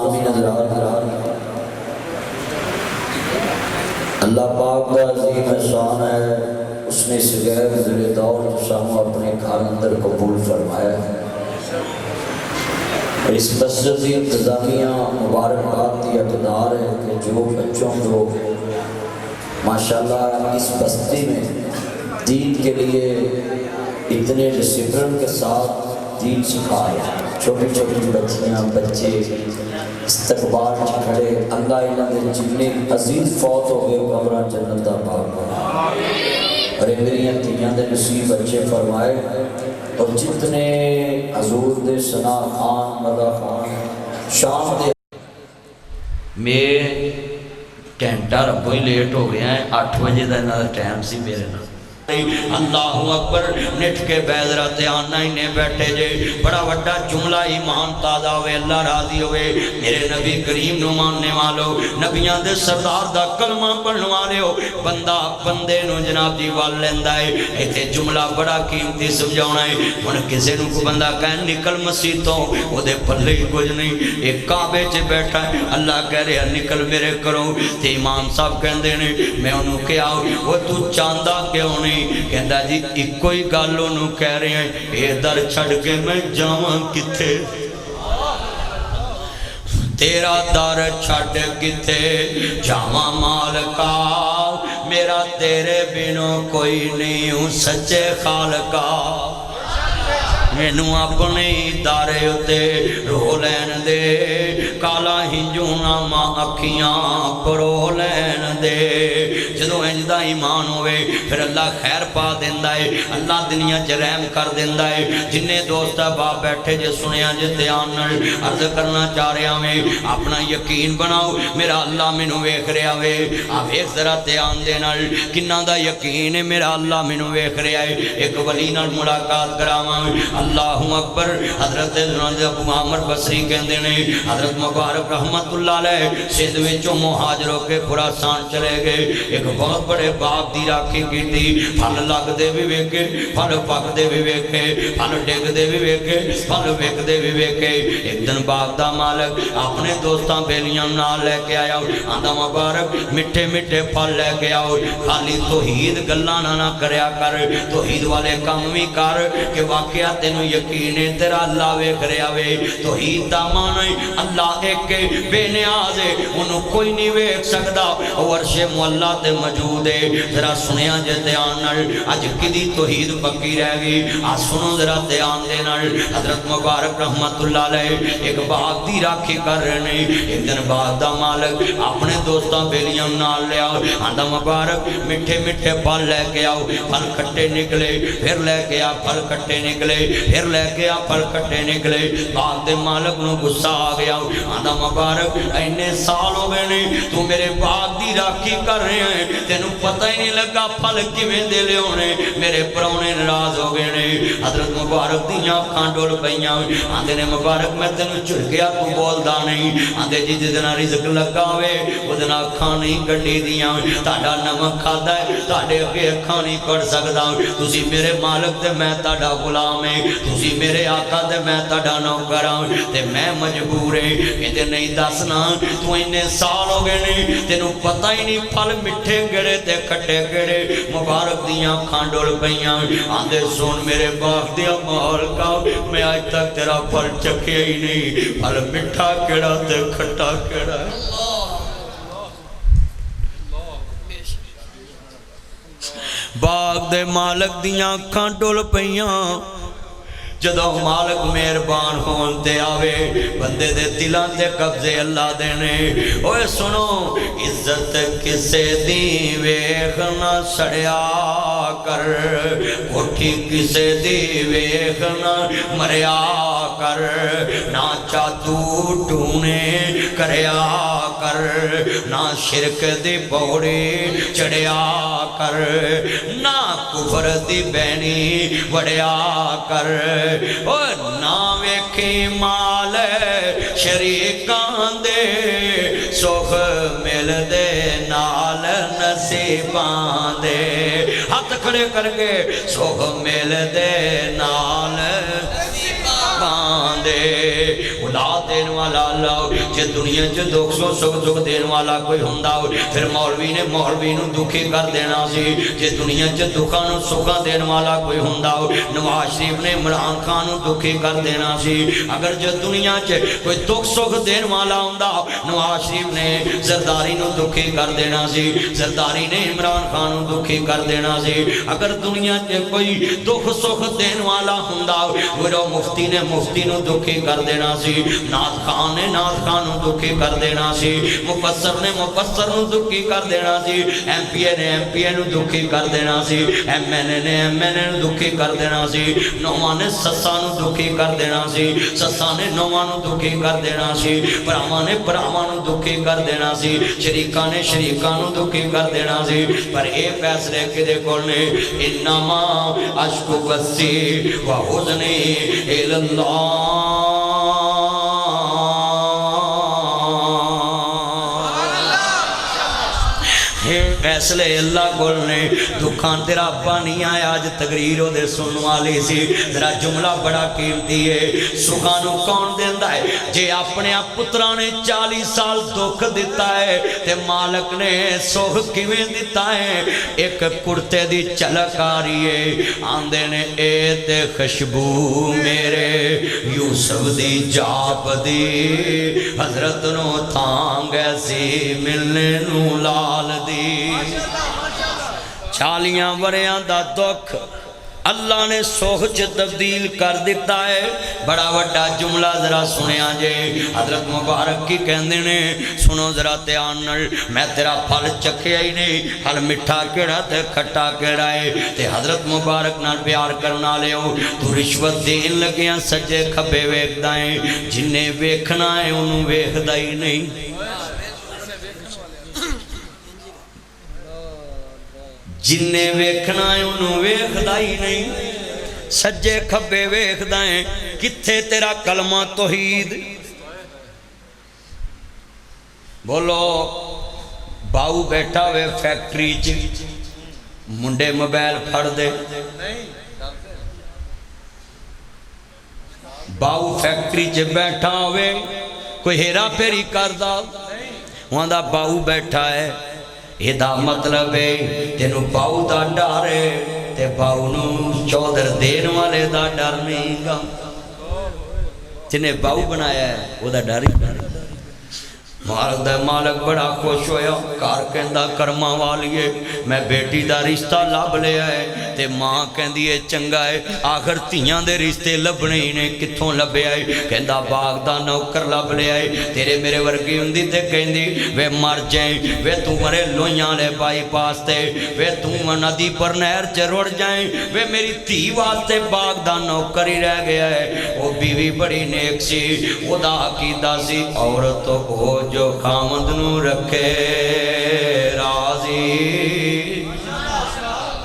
اسلامی نظرات اللہ پاک کا عظیم احسان ہے، اس نے اس غیر ذل دور شامو اپنے گھر اندر قبول فرمایا ہے۔ اور اس مسجد کی انتظامیہ مبارکباد کی اقدار ہے کہ جو بچوں کو ماشاءاللہ اس بستی میں دین کے لیے اتنے ڈسپلن کے ساتھ دین سکھا رہے ہیں، چھوٹی چھوٹی بچیاں بچے استقبال کھڑے، اللہ انہاں دے جتنے عزیز فوت ہو گئے قبراں جنت دا باغ بنا، اور میری دھیاں دے نصیب بچے فرمائے، اور جتنے حضور دے ثنا خان مدح خان شام دے میں گھنٹہ ربو ہی لیٹ ہو گیا ہے، 8 بجے دا انہاں دا ٹائم سی میرے نال۔ اللہ اکبر نٹھ کے بیدرہ تے آنا ہی نے بیٹھے جے، بڑا وڈا جملہ ایمان تازہ ہوئے، اللہ راضی ہوئے، میرے نبی کریم نو ماننے والو، نبیاں دے سردار دا کلمہ پڑھنے والے ہو، بندہ بندے نو جناب دی وال لیندہ ہے، ایتے جملہ بڑا قیمتی سمجھونا ہے۔ ان کسے نو کو بندہ کہیں نکل مسیحتوں، وہ دے پلے ہی کچھ نہیں، ایک کعبے چے بیٹھا ہے، اللہ کہہ رہے نکل میرے کرو، تے امام صاحب کہن دینے میں انہوں کیا وہ تو چاندہ کیوں نہیں، کہندہ جی ایک کوئی گالوں نو کہہ رہے ہیں اے در چھڑ کے میں جاواں کتے، تیرا در چھڑ کتے جاواں مالکا، میرا تیرے بنوں کوئی نہیں ہوں سچے خالقا، مینوں اپنی دارے اتے رو لین دے، کالا ہنجونا ماں اکھیاں پرو لین دے۔ جدو انجدہ ایمان ہوئے پھر اللہ خیر پا دیندہ ہے، اللہ دنیا جرائم کر دیندہ ہے۔ جنہیں دوست باپ بیٹھے جے سنیا جے تیان عرض کرنا چاہ رہے ہمیں اپنا یقین بناؤ، میرا اللہ منو ویکھ رہے ہوئے، آپ ایک ذرا تیان دینا کنہ دا یقین ہے میرا اللہ منو ویکھ رہے آئے۔ ایک ولی نال ملاقات کراما اللہ اکبر، حضرت ابو عامر بصری کہندے نے حضرت مبارک رحمت اللہ علیہ سندھ وچوں مہاجروں کے خراسان چلے گئے، ایک بہت بڑے باغ دی راکھی کی تھی، پھل لگ دے بھی ویکھے، پھل پک دے بھی ویکھے، پھل ڈگ دے بھی ویکھے، پھل ویک دے بھی ویکھے۔ ایک دن باغ دا مالک اپنے دوستاں بیلیاں نال لے کے آیا، آندا مبارک مٹھے مٹھے پھل لے کے آؤ، خالی توحید گلاں نہ کریا کر، توحید والے کام بھی کر کہ واقعہ تینوں یقین ہے تیرا اللہ ویکھ رہا وے۔ توحید دا معنی اللہ ایک بے نیاز ہے، انہوں کوئی نہیں ویکھ سکدا، عرش مولا تے موجود ہے۔ ذرا سنیا جے دھیان نال اج کدی توحید پکی رہ گئی، آ سنو ذرا دھیان دے نال۔ حضرت مبارک رحمت اللہ علیہ ایک باغ دی راکھی کر رہے نے، ایک دن باغ دا مالک اپنے دوستاں بیلیاں نال لے آؤ، آندا مبارک مٹھے مٹھے پھل لے کے آؤ، پھل کھٹے نکلے، پھر لے کے آ پھل کھٹے نکلے، پھر لے کے آ پھل کھٹے نکلے۔ باغ دے مالک نو غصہ آ گیا، آندا مبارک اینے سال ہو گئے نہیں تو میرے باغ دی راکھی کر رہے ہیں، تینوں پتہ ہی نہیں لگا پھل کیویں دے لے ہونے، میرے پرانے ناراض ہو گئے نے۔ حضرت مبارک دیاں اکھاں ڈول پئیاں، آندے نے مبارک میں تینوں جھڑکیا تو بولدا نہیں، آندے جی جس دن رزق لگا ہوئے او دن اکھاں نہیں کڈی دیاں، تہاڈا نمک کھادا ہے تہاڈے اگے اکھاں نہیں کڈ سکدا، تسی میرے مالک تے میں تہاڈا غلام ہے، تسی میرے آقا تے میں تہاڈا نوکر ہاں، تے میں مجبور ہے کہندے نہیں دسنا تو اینے سال ہو گئے نہیں تینوں پتہ ہی نہیں پھل مٹھے گڑے تے کھٹے گڑے۔ مبارک دیاں اکھاں ڈول پئیاں، آندے سن میرے باغ دیا مالکا میں آج تک تیرا پھل چکھیا ہی نہیں، پھل مٹھا کیڑا تے کھٹا کیڑا۔ باغ دے مالک دیاں اکھاں ڈول پئیاں، جدو مالک مہربان ہون تے آوے بندے دے دلاں تے قبضے اللہ دینے۔ اوے سنو عزت کسے دی ویکھ نہ سڑیا کر، کوٹھی کسے دی ویکھ نہ مریا کر، نہ چاتو ٹونے کریا کر، نہ شرک دی پوڑی چڑھیا کر، نہ کفر دی بینی وڑیا کر، اور نہ ویکھی مال شریکان دے، سوخ مل دے نال نصیبان دے، ہاتھ کھڑے کر کے سوخ مل دے نال نصیبان دے، اولاد دین والا اللہ جے دنیا چ دکھ سکھ دین والا کوئی ہوندا پھر مولوی نے مولوی نو دکھی کر دینا سی جے دنیا چ دکھاں نو سکھاں دین والا کوئی ہوندا نواز شریف نے عمران خان نو دکھی کر دینا سی اگر جو دنیا چ کوئی دکھ سکھ دین والا ہوندا نواز شریف نے زرداری نو دکھی کر دینا سی زرداری نے عمران خان نو دکھی کر دینا سی اگر دنیا چ کوئی دکھ سکھ دین والا ہوندا وہ مفتی نے مفتی نو دکھی کر دینا سی نعت خان نے نعت خان نو دکھی کر دینا سی مفسر نے مفسر نو دکھی کر دینا سی ایم پی اے نے ایم پی اے نو دکھی کر دینا سی ایم این اے نے ایم این اے نو دکھی کر دینا سی نواں نے سساں نو دکھی کر دینا سی سساں نے نواں نو دکھی کر دینا سی بھراواں نے بھراواں نو دکھی کر دینا سی شریکاں نے شریکاں نو دکھی کر دینا سی پر اے فیصلے کدے کول نے انما اشکو بسی و حزنی اللہ فیصلے اللہ کول نے دکھان تیرا ابا نہیں آیا آج تقریر ہو دے سننے والی سی تیرا جملہ بڑا قیمتی ہے سکھانو کون دیندہ ہے جے اپنے پتران نے 40 سال دکھ دیتا ہے تے مالک نے سکھ کیویں دیتا ہے ایک کرتے دی چلک آ رہی ہے آندے نے اے تے خوشبو میرے یوسف دی جاپ دی حضرت نو تھانگ ایسی ملنے نو لال دی 40 وریاں دا دکھ اللہ نے سوچ تبدیل کر دیتا ہے بڑا وڈا جملہ ذرا سنیا جے حضرت مبارک کی کہندے نے سنو ذرا دھیان نال میں تیرا پھل چکھیا ہی نہیں پھل مٹھا کیڑا تے کھٹا کیڑا ہے تے حضرت مبارک نال پیار کرنا لے ہو تو رشوت دین لگیاں سجے کھبے ویکھدا ہے جنہیں ویکھنا ہے انہوں ویکھدا ہی نہیں جنہیں ویکھنا ہے انہوں ویکھدا ہی نہیں سجے کھبے ویکھدا ہیں کتھے تیرا کلمہ توحید بولو باؤ بیٹھا ہوئے فیکٹری چ منڈے موبائل پھڑ دے باؤ فیکٹری چ بیٹھا ہوئے کوئی ہیرا پھیری کردا وہاں دا باؤ بیٹھا ہے یہ دا مطلب ہے تینو باؤ دا ڈر ہے تے باؤ نو چودر دین والے دا ڈر نہیں گا جنہیں باؤ بنایا ہے وہ دا ڈر ہی مالک بڑا خوش ہویا کار کہندہ کرما والیے میں بیٹی دا رشتہ لب لے آئے تے ماں کہندی چنگا ہے آخر تیاں دے رشتے لبنے ہی نے کتھوں لبے آئے کہندہ باغ دا نوکر لب لے آئے تیرے میرے ورگی ہوندی تے کہندی وے مر جائیں وے تو مرے لویاں لے بائی پاستے وے تو ندی پر نہر چروڑ جائیں وے میری تھی واسطے باغ دا نوکر ہی رہ گیا ہے وہ بیوی بڑی نیک سی وہ دا عقیدہ سی عورتوں کو جو خامد نو رکھے راضی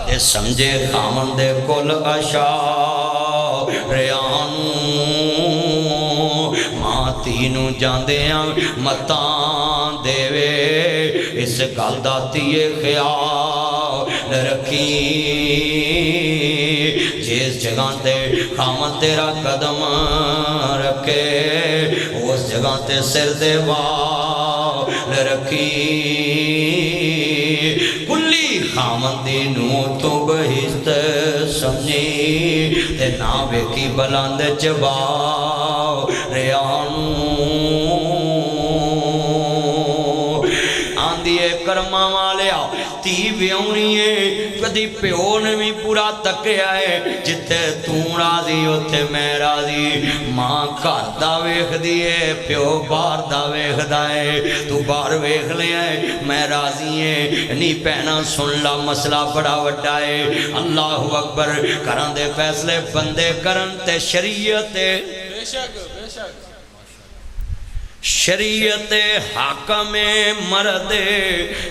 اے سمجھے خامد دے کل اشا ریانو ماں تینو جاندیاں متان دے وے اس گل دا تیے خیال رکھی جس جگہ تے خامد تیرا قدم رکھے اس جگہ تے سر دے وال رکھی کلی خامدی نو تو بہشت سمجھی تے نا بیکی بلند چباو ریانو آندھیے کرما والے آؤ تی بیونی ہے کدی پیو نے بھی پورا تکیا ہے جتے تو راضی ہوتے میں راضی ماں گھر دا ویکھ دیئے پیو باہر دا ویکھ دائے تو باہر ویکھ لے آئے میں راضی ہے نہیں پہنا سن لا مسئلہ بڑا وڈا ہے اللہ اکبر کرن دے فیصلے بندے کرن تے شریعت شریعت حاکم مرد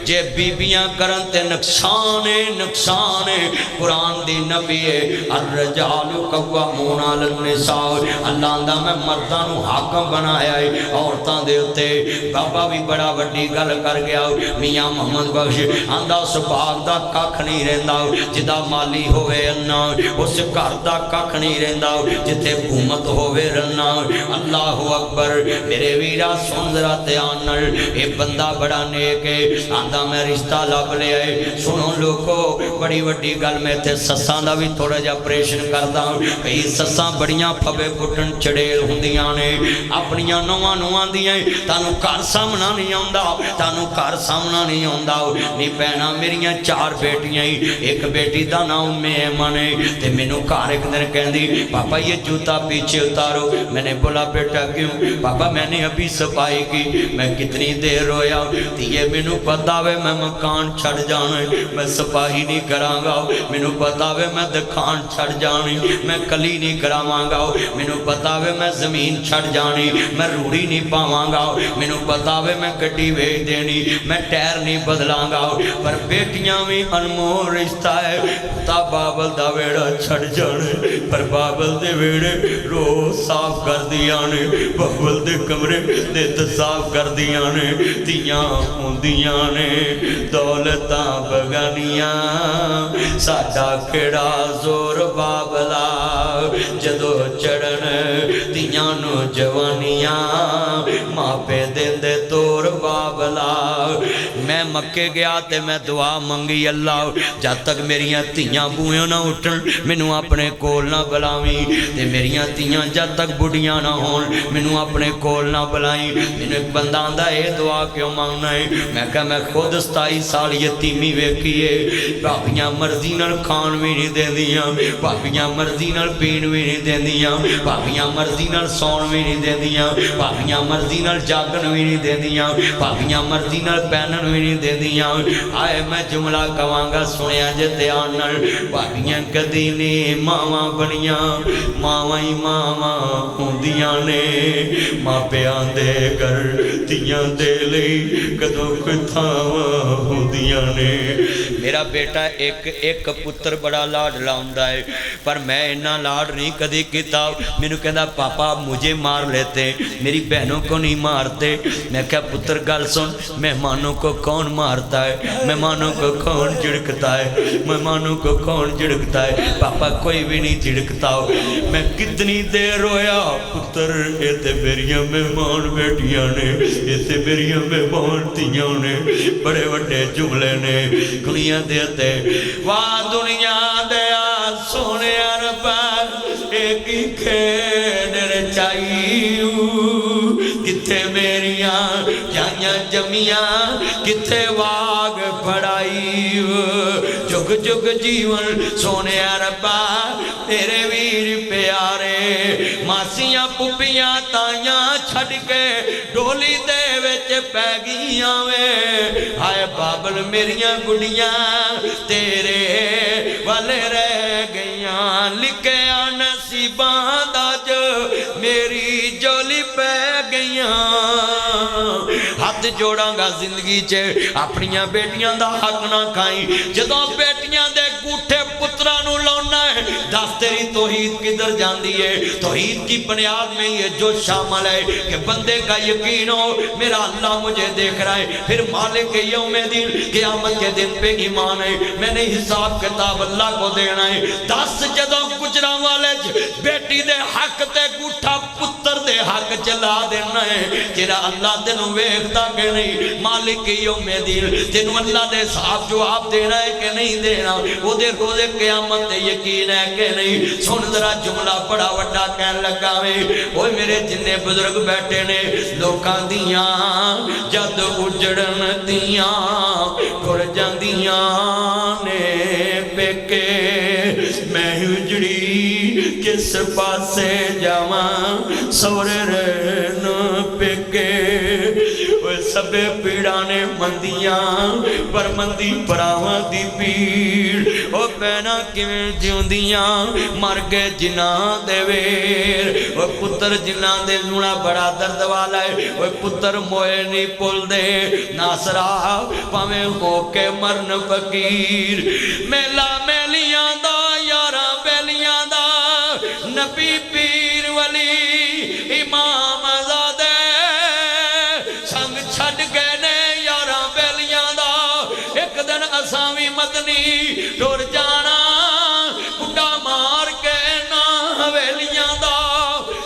جے بیبیاں کرن تے نقصان نقصان قرآن دی نبی الرجال قوامون علی النساء اللہ دا میں مردانو حاکم بنایا ہے عورتاں دے اتے بابا بھی بڑا وڈی گل کر گیا میاں محمد بخش آندہ اس باغ دا ککھ نہیں رہندا جدا مالی ہوئے انا اس گھر دا ککھ نہیں رہندا جتے حکومت ہوئے رنا اللہ اکبر میرے ویرا سن ذرا دھیان نال اے بندہ بڑا نیک ہے آندا میں رشتہ لب لیا ہے سنو لوگو بڑی وڈی گل میں تے سساں دا بھی تھوڑا جا پریشن کردا کئی سساں بڑیاں پھبے پٹن چڑیل ہوندیاں نے اپنیاں نواں نواں دیاں تانوں گھر سامنا نہیں آوندا تانوں گھر سامنا نہیں آوندا نہیں پینا میریاں 4 بیٹیاں ایک بیٹی دا نام ایمن ہے تے مینوں گھر ایک دن کہندی پاپا یہ جوتا پیچھے اتارو میں نے بولا بیٹا کیوں پاپا میں نے ابھی صفائی کی میں کتنی دیر رویا تیے مینوں پتا وے میں مکان چھڑ جانا میں صفائی نہیں کرانگا مینوں پتا وے میں دکان چھڑ جانی میں کلی نہیں کراوانگا مینوں پتا وے میں زمین چھڑ جانی میں روڑی نہیں پاوانگا مینوں پتا وے میں گڈی ویچ دینی میں ٹائر نہیں بدلانگا پر بیٹیاں بھی انمول رشتہ ہے تا بابل دا ویڑا چھڑ جانے پر بابل دے ویڑے رو صاف کر دیا نے بابل دے کمرے دیت صاف کر دیا نے دیاں ہوندیاں نے دولتاں بگانیاں ساڑھا کھڑا زور بابلا جدو چڑھن دیاں نو جوانیاں ماں پہ دن دے تور بابلا میں مکے گیا تے میں دعا منگی اللہ جب تک میریاں تیاں بوئیوں نہ اٹھن منو اپنے کول نہ بلاویں تے میریاں تیاں جب تک بڑیاں نہ ہون منو اپنے کول نہ بلائیں منو ایک بندہ آندہ اے دعا کیوں مانگنا ہے میں کہا میں خود 27 سال یتیمی ویکھیے بابیاں مرضی نال کھان بھی نہیں دیں دیاں بابیاں مرضی نال پین بھی نہیں دیں دیاں بابیاں مرضی نال سون بھی نہیں دیں دیاں بابیاں مرضی نال جاگن بھی نہیں دیں دیاں بابیاں مرضی نال پہنن بھی نہیں دیں دیاں آئے میں جملہ کہوانگا سنیا جے دھیان نال بابیاں کدی نے ماواں بنیاں ماواں ہی ماواں ہوندیاں نے ماں پیاں دے گھر تیاں دے لئی کدوں کوئی تھاواں ہوندیاں نے میرا بیٹا ایک پتر بڑا لاڈ لاؤندا ہے پر میں انہا لاڈ نہیں کدی کیتا میں نے کہنا پاپا مجھے مار لیتے میری بہنوں کو نہیں مارتے میں کہا پتر گل سن مہمانوں کو کون مارتا ہے مہمانوں کو کون جھڑکتا ہے مہمانوں کو کون جھڑکتا ہے پاپا کوئی بھی نہیں جھڑکتا میں کتنی دیر رویا پتر اے تے میریاں مہمان بیٹیاں نے اے تے میریاں مہمان تیاں نے بڑے وڈے جملے نے کلیاں دیتے واہ دنیا دیا سونے عربہ ایک ہی کھیڑ چاہیو کتے میریاں جائیاں جمیاں کتے واگ پڑھائیو جگ جگ جیون سونے عربہ تیرے ویر پیارے ماسیاں پپیاں تائیاں چھڑ کے ڈولی دے وچ پہ گیاں وے آئے بابل میریاں گڑیاں تیرے والے رہ گیاں لکھیا نصیباں دا جو میری جولی پہ گیاں ہاتھ جوڑاں گا زندگی چے اپنیاں بیٹیاں دا حق نہ کھائیں جدوں بیٹیاں دے گوٹھے پترانو لاؤنا ہے دس تیری توحید کدھر جاندی ہے توحید کی بنیاد میں یہ جو شامل ہے کہ بندے کا یقین ہو میرا اللہ مجھے دیکھ رہا ہے پھر مالک یوم دن قیامت کے دن پہ ایمان ہے میں نے حساب کتاب اللہ کو دینا ہے دس جدوں گجرا والے بیٹی دے حق تے گوٹھا پتر دے حق چلا دینا ہے تیرا اللہ تینوں ویکھدا کہ نہیں مالک یوم دن تینوں اللہ دے صاحب جواب دینا ہے کہ نہیں دینا وہ دے روز قیامت تے یقین ہے کہ نہیں سن ذرا جملہ بڑا وڈا کہن لگا میں اوہ میرے جننے بزرگ بیٹھے نے لوکاں دیاں جد اجڑن دیاں ٹر جاندیاں نے پیکے میں اجڑی کس پاسے جاواں سورے رہن پیکے سبے پیڑانے مندیاں پر مندی پراواں دی پیڑ او وہ بہنا کیویں جیوندیاں مر گئے جنہاں دے ویر وہ پتر جنہاں دے لونا بڑا درد والا ہے وہ پتر موئے نہیں پل دے ناصرہ پاویں ہو کے مرن فقیر میلا میلیاں دا یاراں بیلیاں دا نبی پیر ولی امام زادے سنگ چھڈ گئے نے یاراں بیلیاں دا ایک دن اساں وی مدنی ٹر جانا بڈا مار کے نا حویلیاں دا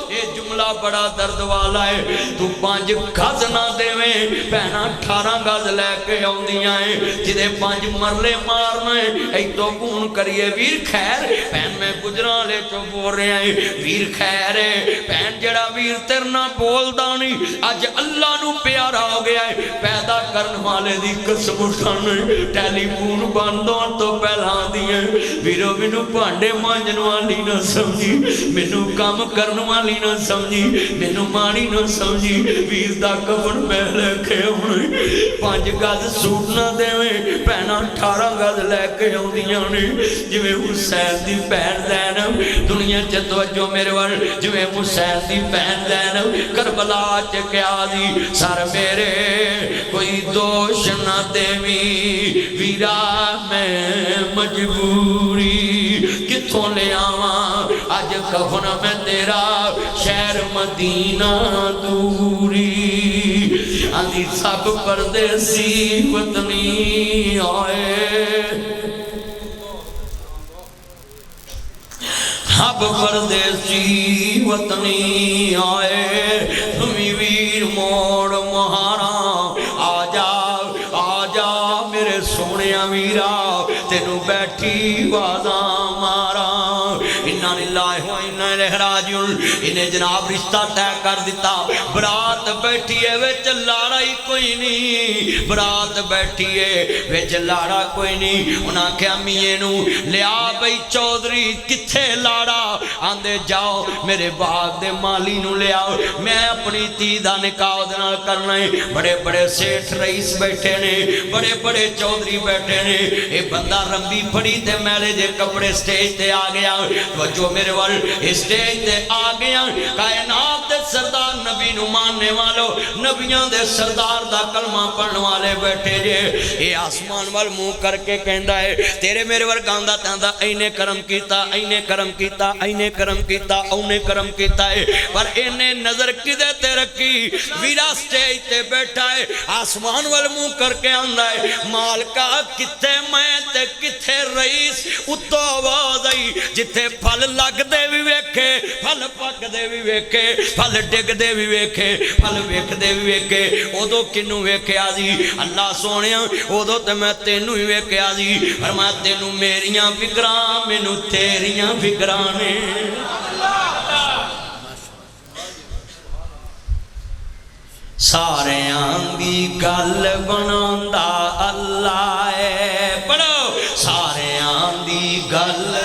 یہ جملہ بڑا درد والا ہے تو 5 گز نہ دیویں پہنا 18 گز لے کے آؤندیاں ہیں جدے 5 مرلے مارنا ہے ایک تو کون کریے ویر خیر پہن میں گجران لے چو بول رہے ہیں ویر خیر ہے پہن جڑا ویر تیرنا بول دانی آج اللہ نو پیارا ہو گیا ہے پیدا کرن والے دی قسم اٹھانے ٹیلی فون باندھوں تو پہلا دیئے ویرو منو پانڈے مانجن والی نہ سمجھی منو کام کرن والی نہ سمجھی منو مانی نہ سمجھی ویر دا کفن پہلے کے ہونے 5 گز سوٹ نہ دیویں پہنا 18 گز لے کے ہوندیاں نے جویں حسین دی بہن زینب دنیا چ توجہ میرے ور جویں حسین دی بہن زینب کربلا چ کیا دی سر میرے کوئی دوش نہ دیویں ویرا میں مجبوری کتھوں لے آواں آج کفن میں تیرا شہر مدینہ دوری آندھی سب پردیسی وطنی آئے سب پردیسی وطنی آئے تمہیں ویر موڑ مہارا آجا میرے سونے ویرا تینو بیٹھی وازاں مارا اِنَّا لِلَّهِ وَإِنَّا إِلَيْهِ رَاجِعُونَ انہیں جناب رشتہ طے کر دیتا برات بیٹھی ہے وچ لاڑا ہی کوئی نہیں برات بیٹھی ہے وچ لاڑا کوئی نہیں انہاں کیا میے نو لیا بھئی چودھری کتھے لاڑا آندے جاؤ میرے باغ دے مالی نو لیا میں اپنی تیدہ نکاح دنال کرنا ہے بڑے بڑے سیٹھ رئیس بیٹھے نے بڑے بڑے چودھری بیٹھے نے اے بندہ رمبی پھڑی تے میلے دے کپڑے سٹیج تے آ گیا تو جو میرے وال سٹیج تے آ گیا کائنات دے سردار نبی نو ماننے والو نبیاں دے سردار دا کلمہ پڑھنے والے بیٹھے جے اے آسمان وال منہ کر کے کہندا ہے تیرے میرے وال گاندہ تاندہ اینے کرم کیتا اینے کرم کیتا اینے کرم کیتا اونے کرم کیتا ہے پر اینے نظر کدے تے رکھی ویرا سٹیج تے بیٹھا ہے آسمان وال منہ کر کے آندہ ہے مالکہ کتے میں تے کتے رئیس اتو آواز آئی جتے پھل لگ دے بھی ویکھے پھل پک دے بھی ویکھے پھل ڈگ دے بھی ویکھے پھل ویکھ دے بھی ویکھے او دو کنو ویکھے آجی اللہ سونیاں او دو تے میں تینو ہی ویکھے آجی فرمایا تینو میریاں فکران مینو تیریاں فکرانے سارے آندی گل بناندہ اللہ ہے پڑھو سارے آندی گل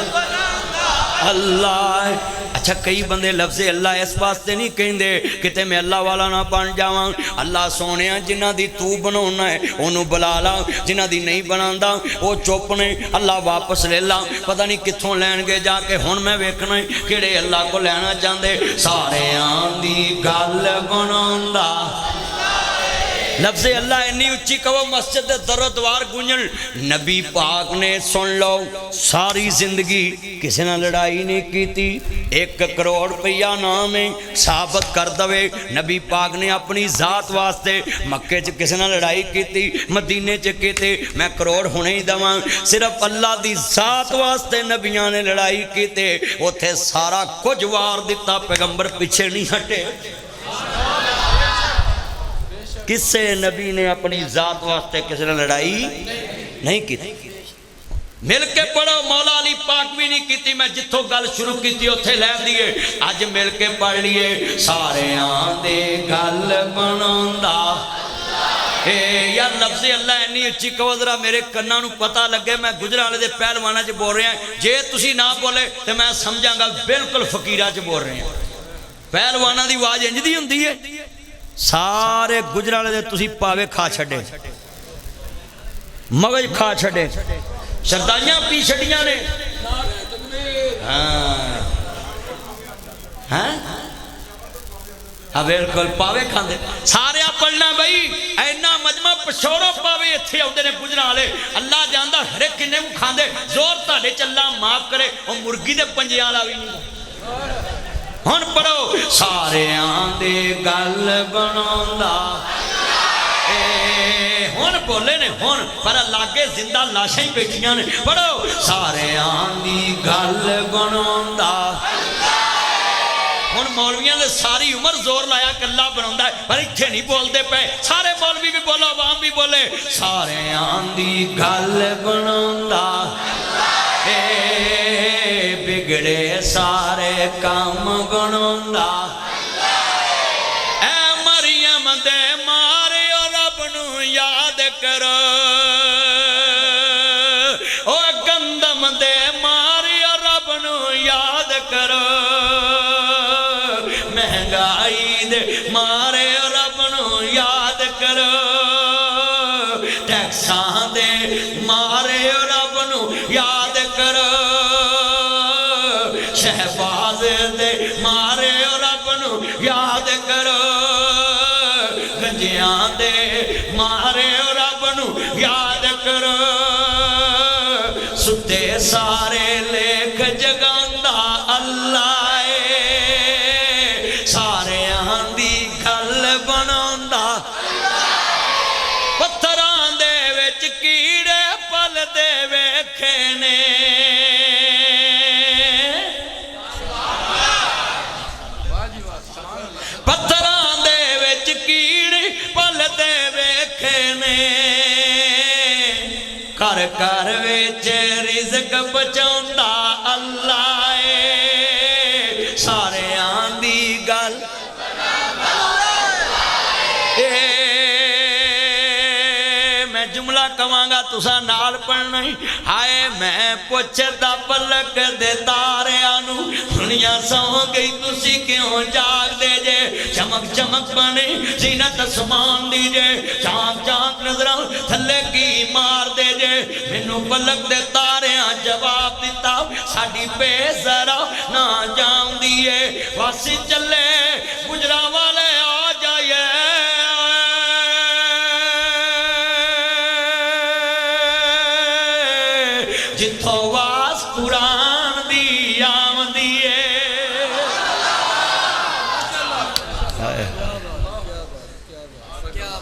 اللہ ہے اچھا کئی بندے لفظ اللہ اس واسطے نہیں کہیں دے کتے میں اللہ والا نہ بن جاواں اللہ سونے جنہ دی تو بناونا ہے انہوں بلالا جنہ دی نہیں بناندہ وہ چوپنے اللہ واپس لے لا پتہ نہیں کتھوں لین گے جا کے ہون میں ویکھنا ہے کیڑے اللہ کو لینا چاندے سارے آندی گل بناندہ لفظ اللہ انی اچھی کہو مسجد در و دوار گنجن نبی پاک نے سن لو ساری زندگی کسی نے لڑائی نہیں کی تھی 1 کروڑ روپیہ نام ہے ثابت کر دوے نبی پاک نے اپنی ذات واسطے مکے چ کسی نے لڑائی کی تھی مدینے چ کی تھی میں کروڑ ہونے ہی دواں صرف اللہ دی ذات واسطے نبیاں نے لڑائی کی تھی وہ تھے سارا کچھ وار دیتا پیغمبر پیچھے نہیں ہٹے کسے نبی نے اپنی ذات واسطے کسی نے لڑائی نہیں کی تھی مل کے پڑھو مولا علی پاک بھی نہیں کی تھی میں جتھوں گل شروع کی تھی اتھے لے دیئے آج مل کے پڑھ لیے سارے آندے گل بناندہ یا لفظ اللہ انی اچھی کہو ذرا میرے کناں نو پتہ لگے میں گجرالے دے پہلوانا چ بول رہے ہیں جے تسی نہ بولے تو میں سمجھاں گا بالکل فقیرہ چ بول رہے ہیں پہلوانا دی آواز انج دی ہوندی ہے سارے گجرالے دے تسی پاوے کھا چھڑے مغج کھا چھڑے شردائیاں پی چھڑیاں نے بالکل پاوے کھاندے سارے پڑھنا بھائی اینا مجمع پشورو پاوے اتھے آؤں نے گجرا لے اللہ جاندہ ہر ایک کنے کو کھاندے زور تاڑے چلا معاف کرے اور مرگی دے پنجے آلا بھی نہیں ہون پڑھو سارے آندے گل بنوندا ہون بولے نے ہون پر لاغے زندہ لاشیں ہی بیٹھیاں نے پڑھو سارے آندی گل بنوندا ہون مولویاں دے ساری عمر زور لایا کہ اللہ بنوندا ہے پر اتھے نہیں بول دے پہ سارے مولوی بھی بولو عوام بھی بولے سارے آندی گل بنوندا بگڑے سارے کام بنوندا اے مریم دے مارے اور رب نو یاد کرو او گندم دے مارے اور رب نو یاد کرو مہنگائی دے مارے اور رب نو یاد کرو ٹیکساں دے مارے اور رب نو یاد کرو شہباز دے مارے اور رب نو یاد کرو گنجیاں دے مارے اور رب نو یاد کرو ستے سارے لیکھ جگاندہ اللہ سارے آندی گل بنوندا پتھراں دے وچ کیڑے پل دے ویکھے نے پتھراں دے وچ کیڑے پل دے ویکھے نے کر کر وچ رزق بچاوندا اللہ سارے آندی گل میں جملہ کمانگا تسا نال پڑھنا ہی ہائے میں پوچھتا پلک دے تارے آنو دنیا سو گئی تسی کیوں جاگ دے جے چمک چمک بنے زینت اسمان دی جے چانک چانک نظرہ تھلے کی مار دے جے مینو پلک دے تارے آن جواب دیتا ساڑی پہ ذرا نہ جام دیئے واسی چلے گجرا والے آ جائے جتھو واس قرآن دی آم دیئے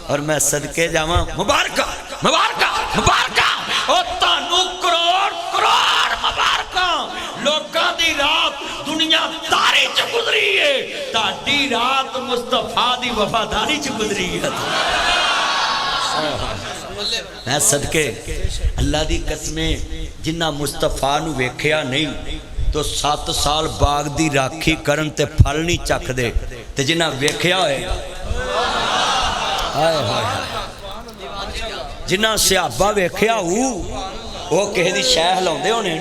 اور میں صدقے جاواں مبارکہ مبارکہ مبارکہ او تانو کروڑ کروڑ مبارکہ لوکاں دی رات دنیا تارے چ گزری ہے تاڑی رات مصطفیٰ دی وفاداری چ گزری ہے میں صدقے اللہ دی قسمیں جنہ مصطفیٰ نو ویکھیا نہیں تو 7 سال باغ دی راکھی کرن تے پھل نہیں چکھ دے تے جنہ ویکھیا ہے جنہ صحابہ ویکھیا ہو وہ کہے دی شیخ لاؤندے ہونے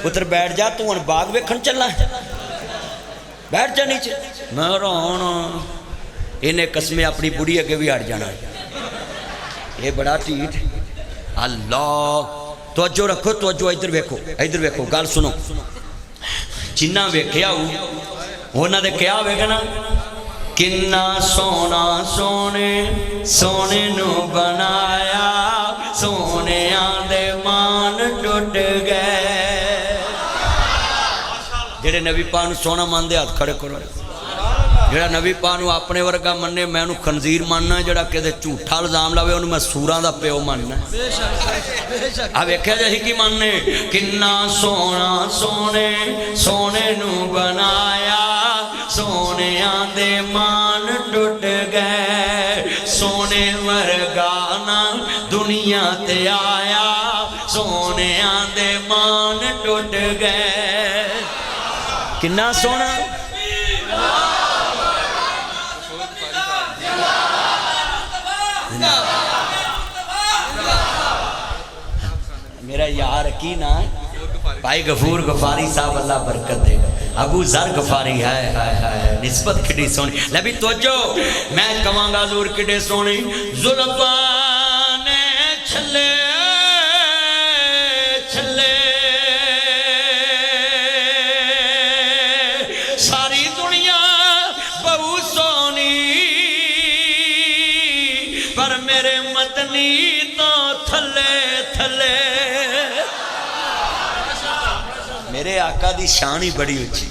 پتر بیٹھ جا تو ان باغ ویکھن چلا ہے بیٹھ جا نیچے میں رونا انہیں قسمیں اپنی بڑی اگے بھی ہٹ جانا ہے یہ بڑا ٹھیٹ اللہ توجہ رکھو توجہ ادھر ویکھو گال سنو جنہ ویکھیا ہو انہاں دے کیا ہوئے نا کنا سونا سونے سونے نو بنایا سونے آندے مان ٹوٹ گئے جڑے نبی پاک نو سونا مان دے ہاتھ کھڑے کرو جڑا نبی پاک نو اپنے ورگا مننے میں انہوں خنزیر ماننا جڑا کہ دے جھوٹا الزام لاوے انہوں میں سوراں دا پیو ماننا اب ایکھیا جاہی کی ماننے کنا سونا سونے سونے نو بنایا سونے آندے مان ٹوٹ گئے سونے ورگانا دنیا تے آیا سونے آندے مان ٹوٹ گئے کنا سونا میرا یار کی نا بھائی غفور غفاری صاحب اللہ برکت دے ابو ذر غفاری ہے نسبت کھڑی سونی لبی توجہ میں کمانگا زور کھڑے سونی زلفان چھلے میرے مدنی تو تھلے تھلے میرے آقا دی شان ہی بڑی اچھی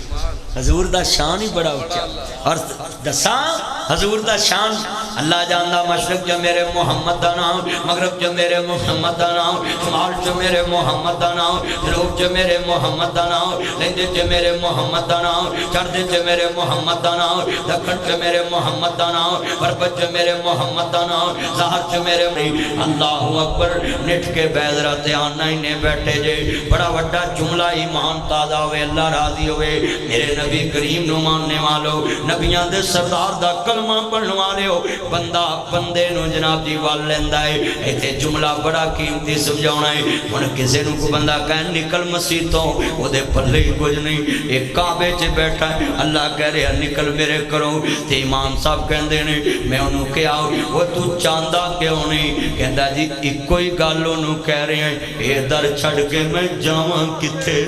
حضور دا شان ہی بڑا اچھا اور دساں حضور دا شان اللہ جاندا مشرق جو میرے محمد دا نام مغرب جو میرے محمد دا نام شمال جو میرے محمد دا نام جنوب جو میرے محمد دا نام لندے جو میرے محمد دا نام چردے جو میرے محمد دا نام دکھن جو میرے محمد دا نام غربت جو میرے محمد دا نام ظاہر جو میرے اللہ اکبر نٹ کے بیدرہ تیانہ ہی نے بیٹھے جے بڑا وڈا جملہ ایمان تازہ ہوئے اللہ راضی ہوئے میرے نبی کریم نو ماننے والو نبیان دے سردار دا کلمہ پڑھنے والے ہو بندہ بندے نو جناب جی وال لیندہ ہے ایتے جملہ بڑا قیمتی سمجھونا ہے ان کسے نو کو بندہ کہیں نکل مسیح تو وہ دے پلے ہی کچھ نہیں ایک کعبے چے بیٹھا ہے اللہ کہہ رہے ہیں نکل میرے کرو تے امام صاحب کہن دینے میں انہوں کیا وہ تو چاندہ کیوں نہیں کہندہ جی ایک کوئی گالوں نو کہہ رہے ہیں اے در چھڑ کے میں جاواں کتے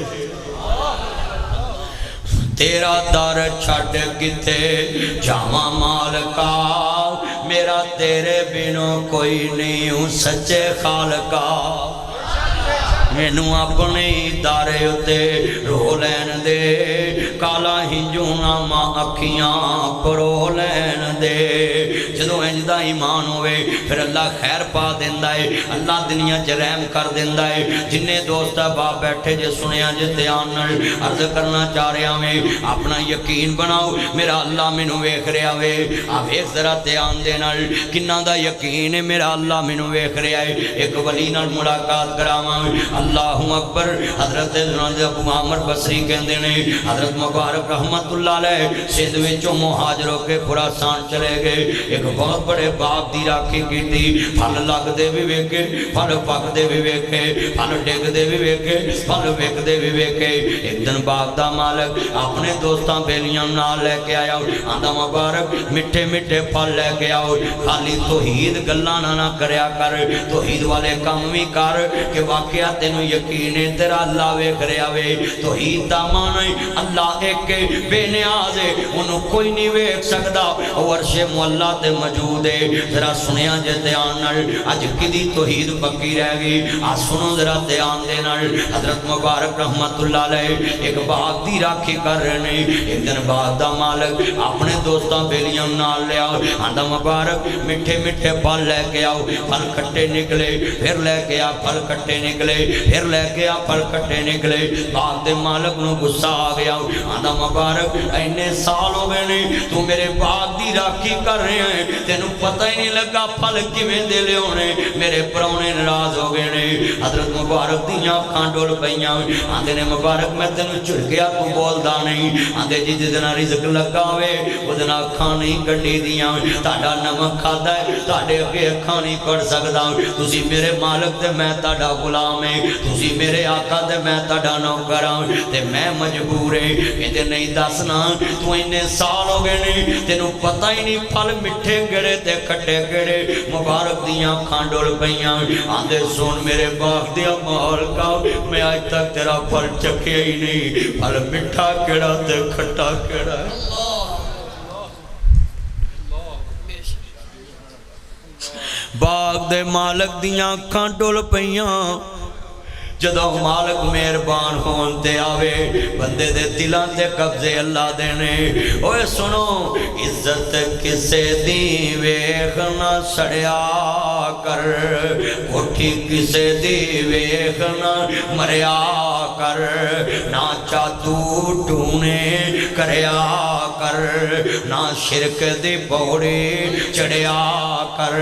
تیرا در چھڑ کتے جاواں مالکا میرا تیرے بنوں کوئی نہیں ہوں سچے خالقا مینوں اپنی دارے اتے رو لین دے کالا ہنجونا ماں اکھیاں پرو لین دے جدو انجدہ ایمان ہوئے پھر اللہ خیر پا دیندہ ہے اللہ دنیا چ رحم کر دیندہ ہے جنہیں دوست باپ بیٹھے جے سنیا جے دھیان نال عرض کرنا چاہ رہے ہیں اپنا یقین بناؤ میرا اللہ مینوں ویکھ رہا ہے آپ ایک ذرا دھیان دے نال کنہ دا یقین ہے میرا اللہ مینوں ویکھ رہا ہے ایک ولی نال ملاقات کراواں اللہ اکبر حضرت ابو عامر بصری کہندے نے حضرت مبارک رحمت اللہ علیہ سندھ وچوں مہاجروں کے خراسان چلے گئے ایک بہت بڑے باغ دی راکھی کی تھی پھل لگ دے بھی ویکھے پھل پک دے بھی ویکھے پھل ڈگ دے بھی ویکھے پھل وک دے بھی ویکھے ایک دن باغ دا مالک اپنے دوستاں بیلیاں نال لے کے آیا آندا مبارک مٹھے مٹھے پھل لے کے آؤ خالی توحید گلاں نہ کریا کر توحید والے کام وی کر کہ واقعہ تینوں یقین ہے تیرا اللہ ویکھ رہا وے توحید دا معنی اللہ ایک بے نیاز ہے انہوں کوئی نہیں ویکھ سکدا او عرش مولا تے موجود ہے ذرا سنیا جے دھیان نال اج کدی توحید پکی رہ گئی آ سنو ذرا دھیان دے نال حضرت مبارک رحمت اللہ علیہ ایک باغ دی راکھی کر رہے نے ایک دن باغ دا مالک اپنے دوستاں بیلیاں نال لے آؤ آندا مبارک مٹھے مٹھے پھل لے کے آؤ پھل کھٹے نکلے پھر لے کے آ پھل کھٹے نکلے پھر لے کے آ پھل کھٹے نکلے باغ دے مالک نو غصہ آ گیا آندا مبارک اینے سال ہو گئے نہیں تو میرے باغ دی راکھی کر رہے ہیں تینوں پتہ ہی نہیں لگا پھل کیویں دے لے ہونے میرے پرونے ناراض ہو گئے نے حضرت مبارک دیاں اکھاں ڈول پئیاں آندے نے مبارک میں تینوں جھڑکیا تو بولدا نہیں آندے جی جس دن رزق لگا ہوئے اس دن اکھاں نہیں کڈی دیاں تہاڈا نمک کھادا ہے تہاڈے اگے اکھاں نہیں کڈ سکدا تسی میرے مالک تے میں تہاڈا غلام ہے تسی میرے آقا تے میں تہاڈا نوکر ہاں تے میں مجبور ہے کہندے نہیں دسنا تو اینے سال ہو گئے نہیں تینوں پتہ ہی نہیں پھل مٹھے گڑے تے کھٹے گڑے مبارک دیاں کھان ڈول پئیاں آندے سن میرے باغ دیا مالکا میں آج تک تیرا پھل چکھیا ہی نہیں پھل مٹھا کیڑا تے کھٹا کیڑا باغ دے مالک دیاں کھان ڈول پئیاں جدو مالک مہربان ہون تے آوے بندے دے دلاں تے قبضے اللہ دینے اوے سنو عزت کسے دی ویکھ نہ سڑیا کر کوٹھی کسے دی ویکھ نہ مریا کر نہ چادو ٹونے کریا کر نہ شرک دی پوڑی چڑھیا کر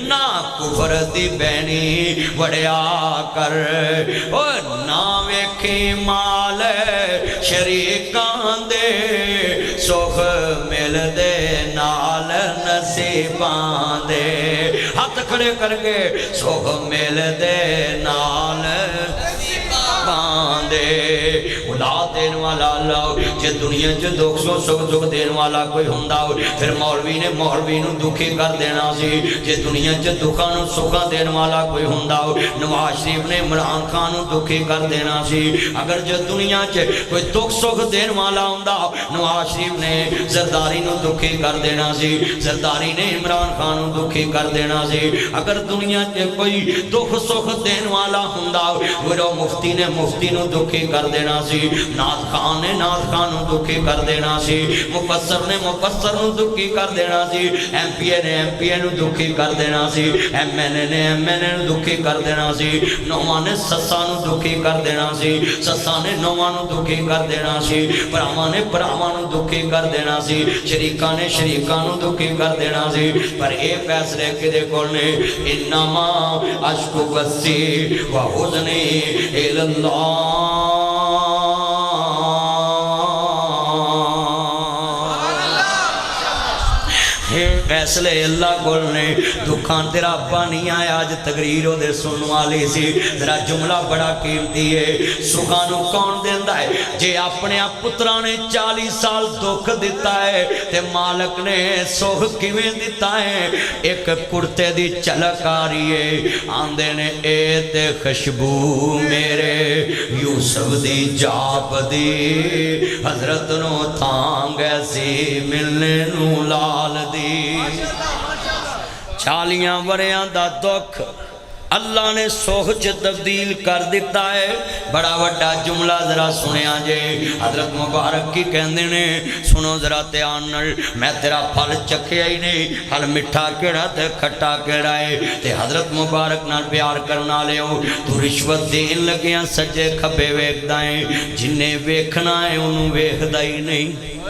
نہ کفر دی بینی وڑیا کر اور نہ ویکھی مال شریکان دے سوخ مل دے نال نصیبان دے ہاتھ کھڑے کر کے سوخ مل دے نال نصیبان دے اولاد دین والا اللہ جے دنیا چ دکھ سکھ دین والا کوئی ہوندا پھر مولوی نے مولوی نو دکھی کر دینا سی جے دنیا چ دکھاں نو سکھاں دین والا کوئی ہوندا نواز شریف نے عمران خان نو دکھی کر دینا سی اگر جے دنیا چ کوئی دکھ سکھ دین والا ہوندا نواز شریف نے زرداری نو دکھی کر دینا سی زرداری نے عمران خان نو دکھی کر دینا سی اگر دنیا چ کوئی دکھ سکھ دین والا ہوندا وہ مفتی نے مفتی نو دکھی کر دینا سی نعت خان نے نعت خان نو دکھی کر دینا سی مفسر نے مفسر نو دکھی کر دینا سی ایم پی اے نے ایم پی اے نو دکھی کر دینا سی ایم این اے نے ایم این اے نو دکھی کر دینا سی نواں نے سساں نو دکھی کر دینا سی سساں نے نواں نو دکھی کر دینا سی بھراواں نے بھراواں نو دکھی کر دینا سی شریکاں نے شریکاں نو دکھی کر دینا سی پر اے فیصلے کدے کول نے انما اشکو بسی و حزنی الاللہ فیصلے اللہ کول نے دکھان تیرا ابا نہیں آیا آج تقریر دے سنن والی سی ذرا جملہ بڑا قیمتی ہے سکھاں نو کون دیندا ہے جے اپنے پتراں نے 40 سال دکھ دیتا ہے تے مالک نے سکھ کیویں دیتا ہے ایک کرتے دی جھلک آ رہی ہے آندے نے اے تے خوشبو میرے یوسف دی جاپ دی حضرت نو تھانگ ایسی ملنے نو لال دی 40 وریاں دا دکھ اللہ نے سوچ تبدیل کر دیتا ہے بڑا وڈا جملہ ذرا سنیا جے حضرت مبارک کی کہندے نے سنو ذرا دھیان نال میں تیرا پھل چکھیا ہی نہیں پھل مٹھا کیڑا تے کھٹا کیڑا ہے تے حضرت مبارک نال پیار کرنا لے ہو تو رشوت دین لگیاں سجے کھبے ویکھدا ہے جنہیں ویکھنا ہے انہوں ویکھدا ہی نہیں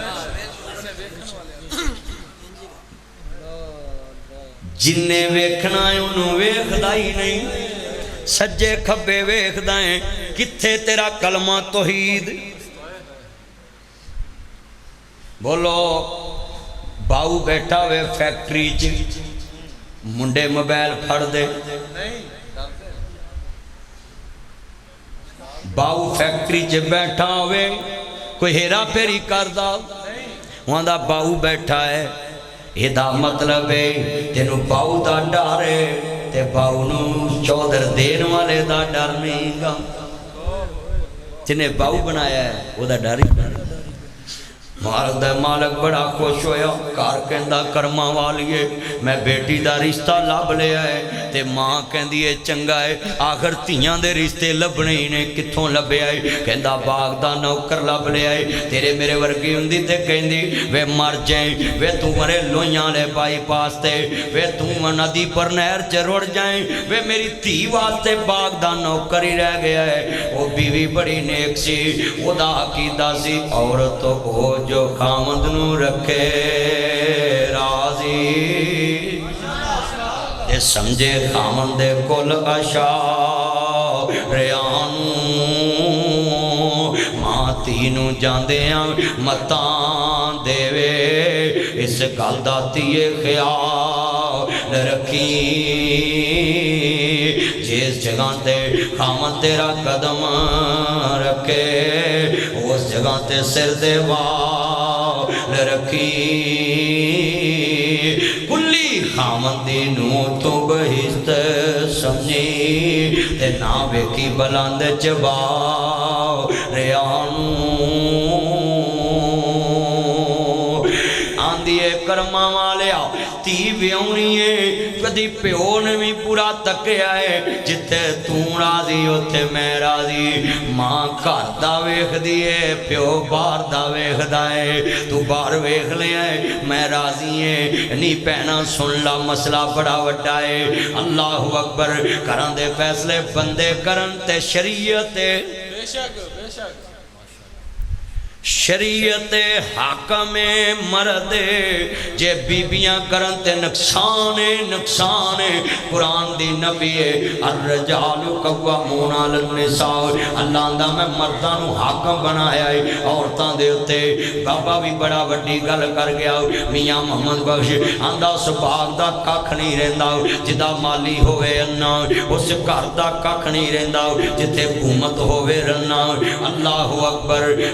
جنہیں ویکھنا ہے انہوں ویکھدا ہی نہیں سجے کھبے ویکھدا ہے کتھے تیرا کلمہ توحید بولو باؤ بیٹھا ہوئے فیکٹری چ منڈے موبائل پھڑ دے باؤ فیکٹری چ بیٹھا ہوئے کوئی ہیرا پھیری کردا وہاں دا باؤ بیٹھا ہے یہ دا مطلب ہے تینوں باؤ دا ڈر ہے تے باؤ نو چودر دین والے دا ڈر نہیں گا جنہیں باؤ بنایا ہے وہ دا ڈر ہی مالک بڑا خوش ہویا کار کہندہ کرما والیے میں بیٹی دا رشتہ لب لیا ہے تے ماں کہندی ہے چنگا ہے آخر تیاں دے رشتے لبنے ہی نے کتھوں لبے آئے کہندہ باغ دا نوکر لب لیا ہے تیرے میرے ورگی ہندی تے کہندی وے مر جائیں وے تو مرے لویاں لے بائی پاستے وے تو ندی پر نہر چ رڑ جائیں وے میری تھی واسطے باغ دا نوکر ہی رہ گیا ہے وہ بیوی بڑی نیک سی وہ دا عقیدہ سی عورتوں کو جو خامد نو رکھے راضی دے سمجھے خامد دے کل اشاریانو ماں تینو جاندیاں متان دے وے اس گل دا تیے خیال رکھی جس جگہ تے خامد تیرا قدم رکھے اس جگہ تے سر دے رکھی کلی خامد دی نو تو بہشت سمجھی تے نا بیکی بلند چبا ریانو آندھیے کرما والیا تی ویونی ہے کدی پیو نے بھی پورا تکیا ہے جتے توں راضی ہوتے میں راضی ماں گھر دا ویکھ دیئے پیو باہر دا ویکھ دائے تو باہر ویکھ لیا ہے میں راضی ہے نہیں پہنا سن لا مسئلہ بڑا وڈا ہے اللہ اکبر کرن دے فیصلے بندے کرن تے شریعت بے شک شریعت حاکم مرد جے بیبیاں کرن تے نقصان قرآن دی نبی الرجال قوامون علی النساء اللہ اندہ میں مردانو حاکم بنایا ہے عورتاں دے ہوتے بابا بھی بڑا وڈی گل کر گیا میاں محمد بخش اندہ اس باغ دا ککھ نہیں رہندا جدا مالی ہوئے انہ اس گھر دا ککھ نہیں رہندا جتے حکومت ہوئے رہنا اللہ اکبر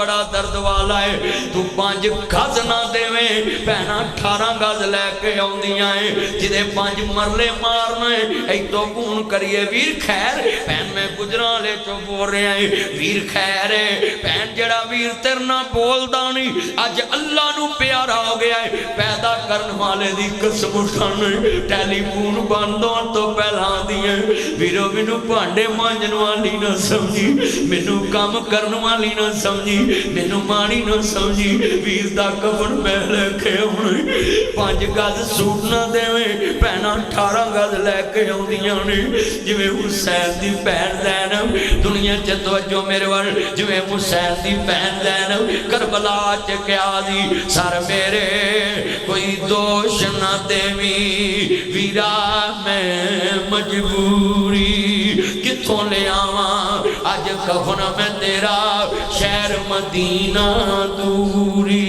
بڑا درد والا ہے تو 5 گز نہ دیویں بہنا 18 گز لے کے آندیاں ہیں جدے 5 مرلے مارنا ہے ایک تو کون کریے ویر خیر بہن میں گجران لے چو بول رہے ہیں ویر خیر ہے بہن جڑا ویر تیرنا بول دانی آج اللہ نو پیارا ہو گیا ہے پیدا کرن والے دی قسم اٹھانے ٹیلی فون بندوں تو پہلا دیئے ویرو مینو پانڈے مانجن والی نہ سمجھی مینو کام کرن والی نہ سمجھی مینو مانی نہ سمجھی ویر دا کفن پہلے کے ہونے 5 گز سوٹ نہ دیویں پہنا 18 گز لے کے ہوندیاں نے جویں حسین دی بہن زینب دنیا چ توجہ میرے ور جویں حسین دی بہن زینب کربلا چ کیا دی سر میرے کوئی دوش نہ دیویں ویرا میں مجبوری کتھوں لے آواں آج کفن میں تیرا شہر مدینہ دوری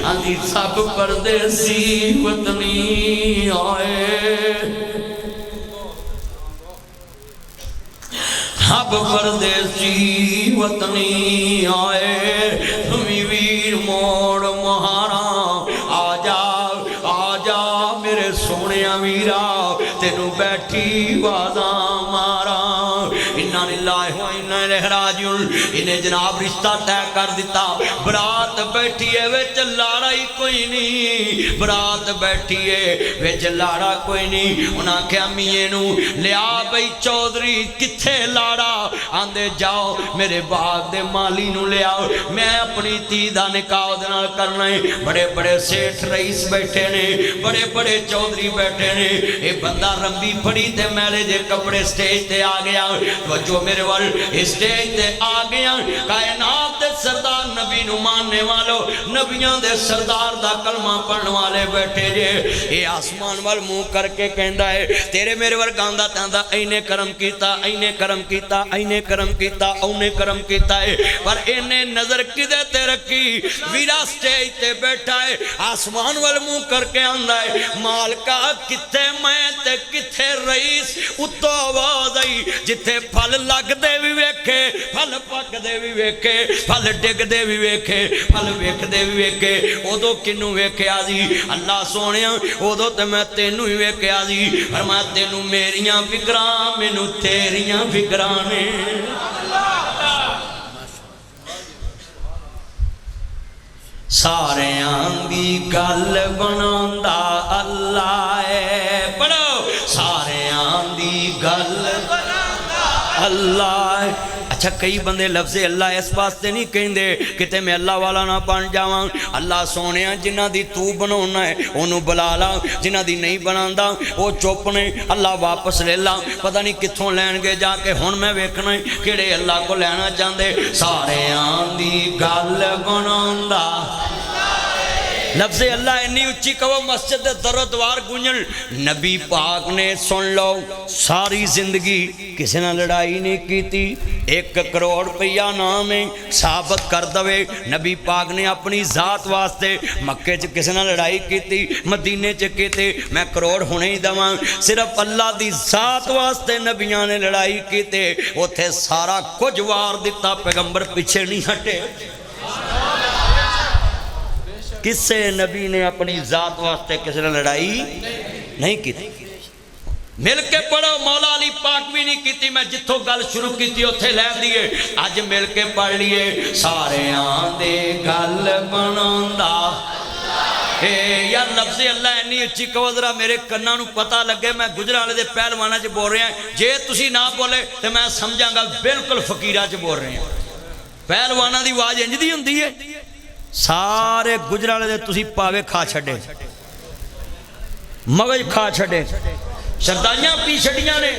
آندھی سب پردیسی وطنی آئے سب پردیسی وطنی آئے تمہیں ویر موڑ مہارا آجا میرے سونیا ویرا تینو بیٹھی وعدہ مارا اِنَّا لِلَّهِ وَإِنَّا إِلَيْهِ رَاجِعُونَ انہیں جناب رشتہ طے کر دیتا برات بیٹھی ہے وچ لاڑا ہی کوئی نہیں برات بیٹھی ہے وچ لاڑا کوئی نہیں انہاں کیا میے نو لیا بھئی چودھری کتھے لاڑا آندے جاؤ میرے باغ دے مالی نو لیا میں اپنی تیدہ نکاح دنال کرنا ہے بڑے بڑے سیٹھ رئیس بیٹھے نے بڑے بڑے چودھری بیٹھے نے اے بندہ رمبی پڑی تے میلے جے کپڑے سٹیج تے آ گیا جو میرے وال اسٹیج تے آ گیا کائنات دے سردار نبی نو ماننے والو نبیان دے سردار دا کلمہ پڑھن والے بیٹھے جے اے آسمان وال منہ کر کے کہندا ہے تیرے میرے ور گاندا تاندا اینے کرم کیتا اینے کرم کیتا اینے کرم کیتا اونے کرم کیتا ہے پر اینے نظر کدے تے رکھی ویرا اسٹیج تے بیٹھا ہے آسمان وال منہ کر کے آندا ہے مالکا کتے میں تے کتے رئیس اتو آواز آئی جتے پھل لگ دے بھی ویکھے پھل پک دے بھی ویکھے پھل ڈگ دے بھی ویکھے پھل ویکھ دے بھی ویکھے او دو کنو ویکھے آجی اللہ سونیا او دو تے میں تینو ہی ویکھے آجی فرمایا تینو میریاں فکران مینو تیریاں فکرانے سارے آندی گل بناندا اللہ ہے پڑھو سارے آندی گل اللہ ہے اچھا کئی بندے لفظ اللہ اس واسطے نہیں کہندے کتے میں اللہ والا نہ بن جاواں اللہ سونے جنہ دی تو بناونا ہے انہوں بلا لا جنہ دی نہیں بناندا وہ چپ نے اللہ واپس لے لا پتہ نہیں کتھوں لین گے جا کے ہن میں ویکھنا ہے کیڑے اللہ کو لینا چاہندے سارے آندی گل بناندا لفظ اللہ انی اچھی کہو مسجد در و دوار گونجن نبی پاک نے سن لو ساری زندگی کسی نہ لڑائی نہیں کی تھی 1 کروڑ روپیہ نام ہے ثابت کر دوے نبی پاک نے اپنی ذات واسطے مکے چ کسی نہ لڑائی کی تھی مدینے چ کی تھی میں کروڑ ہونے ہی دواں صرف اللہ دی ذات واسطے نبیاں نے لڑائی کی تھی اوتھے سارا کچھ وار دیتا پیغمبر پیچھے نہیں ہٹے کسے نبی نے اپنی ذات واسطے کسی نے لڑائی نہیں کی تھی مل کے پڑھو مولا علی پاک بھی نہیں کی تھی میں جتھوں گل شروع کی تھی اتھے لے دیئے آج مل کے پڑھ لیے سارے آندے گل بناندا یار لفظ اللہ انی اچھی کہو ذرا میرے کناں نو پتہ لگے میں گجرالے دے پہلوانا چ بول رہے ہیں جے تسی نہ بولے تو میں سمجھاں گا بالکل فقیرہ چ بول رہے ہیں پہلوانا دی آواز انج دی ہوندی ہے سارے گجرالے دے تسی پاوے کھا چھڑے مغج کھا چھڑے شردائیاں پی چھڑیاں نے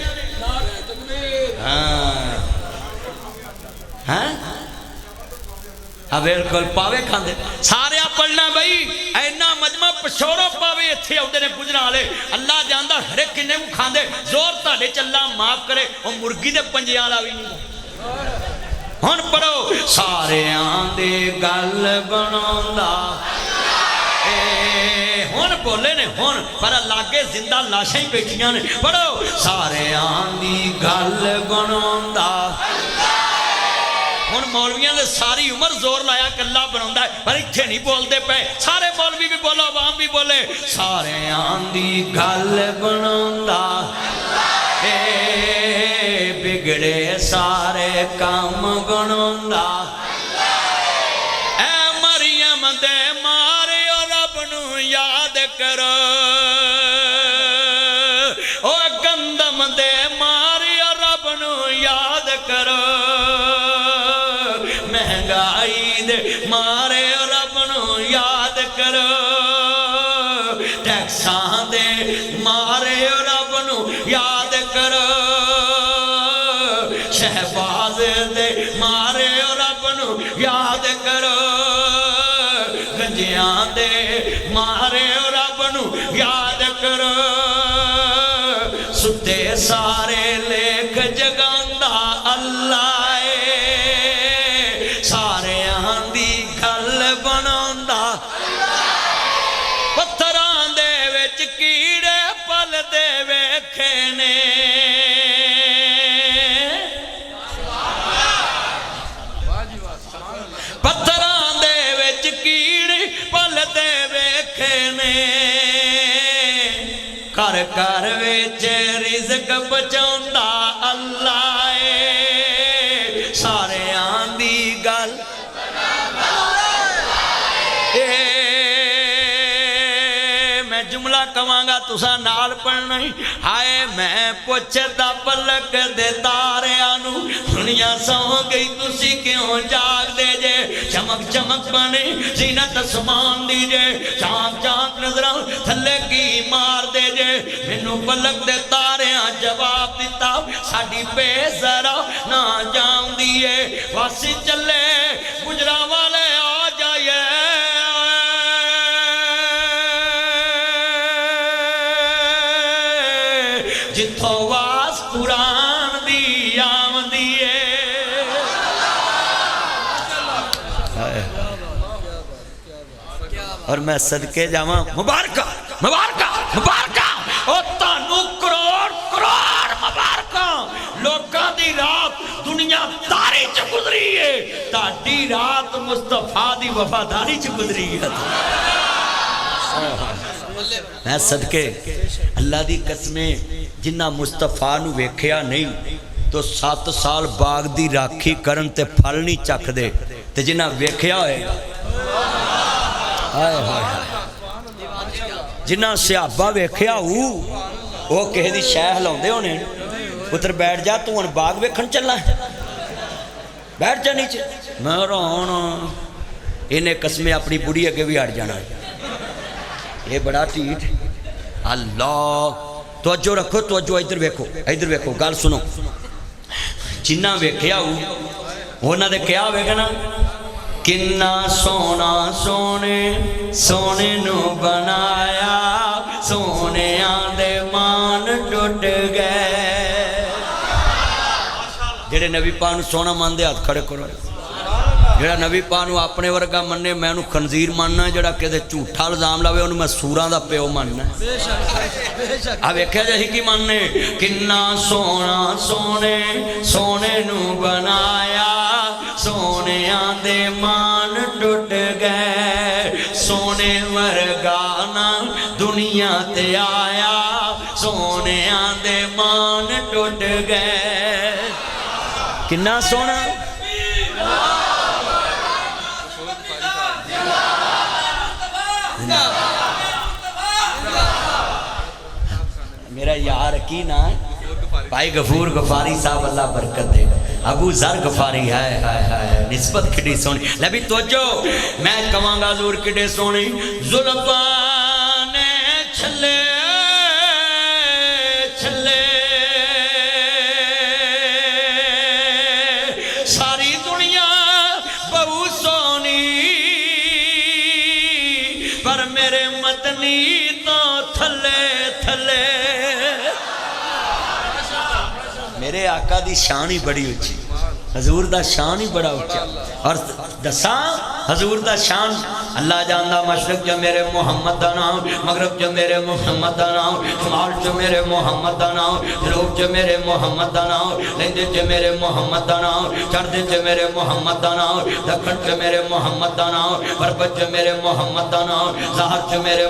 بالکل پاوے کھاندے سارے پڑھنا بھائی اینا مجمع پشورو پاوے اتھے ہوتے نے گجرالے اللہ جاندہ ہرے کنے کو کھاندے زور تاڑے چلا معاف کرے اور مرگی دے پنجیاں لاوی نہیں ہن پڑھو سارے آندے گل بناندا ہن بولے نے ہن پر لاگے زندہ لاشیں بیٹھیاں نے پڑھو سارے آندی گل بناندا ہن مولویاں نے ساری عمر زور لایا کلا بناوندا ہے پر ایتھے نہیں بولدے پے سارے مولوی بھی بولو عوام بھی بولے سارے آندی گل بناوندا اے بگڑے سارے کام بناوندا اے مریم دے ماریو رب نو یاد کرو او گندم دے ماریو رب نو یاد کرو مہنگائی دے مارے رب نو یاد کرو ٹیکساں دے مارے رب نو یاد کرو شہباز دے مارے رب نو یاد کرو گنجیاں دے مارے رب نو یاد کرو ستے سارے لیکھ جگاندا اللہ سارے آندی گل بناوندا پتھراں دے وچ کیڑے پل دے ویکھے نے پتھراں دے وچ کیڑے پل دے ویکھے نے کر کر وچ رزق بچاوندا اللہ سارے آندی گل میں جملہ کہاں گا تسا نال پڑھنا ہی ہائے میں پوچھتا پلک دے تاریانو دنیا سو گئی تسی کیوں جاگ دے جے چمک چمک بنے زینت اسمان دی جے چانک چانک نظران تھلے کی مار دے جے مینو پلک دے تاریاں جواب دیتا ساڑی بے ذرا نہ جاؤں دیئے واسی چلے گجرا والے آ جائے جتھو واس قرآن دی آمدی ہے اور میں صدقے جاواں مبارکہ مبارکہ مبارکہ او تانو کروڑ کروڑ مبارکہ لوکاں دی رات دنیا داری چ گزری ہے تاڑی رات مصطفیٰ دی وفاداری چ گزری ہے میں صدقے اللہ دی قسمیں جنہ مصطفیٰ نو ویکھیا نہیں تو 7 سال باغ دی راکھی کرن تے پھل نہیں چکھ دے تے جنہ ویکھیا ہوئے جنہ صحابہ ویکھیا ہو وہ کہے دی شہ لاؤندے ہونے پتر بیٹھ جا تو ان باغ ویکھن چلنا ہے بیٹھ جا نیچے میں رونا انہیں قسمیں اپنی بڑی اگے بھی ہٹ جانا ہے یہ بڑا ٹھیٹ اللہ توجہ رکھو توجہ ادھر ویکھو گل سنو جنہ ویکھیا ہو انہاں دے کیا ہوئے گا نا کنا سونا سونے سونے نو بنایا سونے آندے مان ٹوٹ گئے جڑے نبی پاک نو سونا مان دے ہاتھ کھڑے کرو جڑا نبی پاک نو اپنے ورگا مننے میں انہوں خنزیر ماننا جڑا کہتے جھوٹا الزام لاوے انہوں میں سوراں دا پیو ماننا اب ایکھے جہی کی ماننے کنا سونا سونے سونے نو بنایا سونے آندے مان ٹوٹ گئے سونے ورگانا دنیا تے آیا سونے آندے مان ٹوٹ گئے کنا سونا میرا یار کی نا بھائی غفور غفاری صاحب اللہ برکت دے ابو ذر غفاری ہے نسبت کھڑی سونی لبی توجہ میں کہاں گا حضور کھڑے سونی زلفان چھلے چھلے ساری دنیا بہو سونی پر میرے مدنی تو تھلے تھلے میرے آقا دی شان ہی بڑی اچھی حضور دا شان ہی بڑا اچھا اور دساں حضور دا شان اللہ جاندا مشرق چ میرے محمد دا نام، مغرب چ میرے محمد دا نام، شمال چ میرے محمد دا نام، جنوب چ میرے محمد دا نام، لہندے چ میرے محمد دا نام، چڑھدے چ میرے محمد دا نام، دکھن چ میرے محمد دا نام، غرب چ میرے محمد دا نام، ظاہر چ میرے